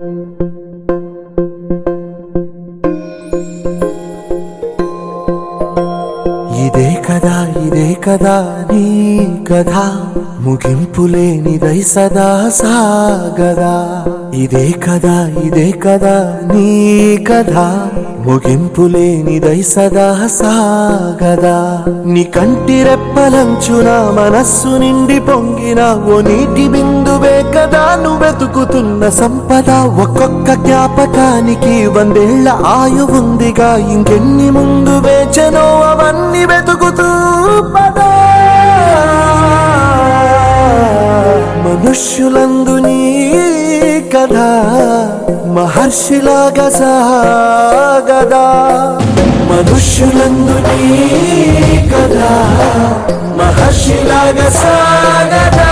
ఇదే కదా నీ కథ, ముగింపులేనిదై సదా సాగదా. ఇదే కదా నీ కథ, ముగింపులేనిదై సదా సాగదా. నీ కంటి రెప్పలంచున మనస్సు నిండి పొంగిన ఓ నీటి బిందువే కదా నువ్వు వెతుకుతున్న సంపద. ఒక్కొక్క జ్ఞాపకానికి 100 ఏళ్ల ఆయువుందిగా, ఇంకెన్ని ముందు వేచనో అవన్నీ వెతుకుతూ పదా. మనుష్యులందు నీ కథ మహర్షిలాగా సాగదా. మనుష్యులందు నీ కథ మహర్షిలాగా సాగదా.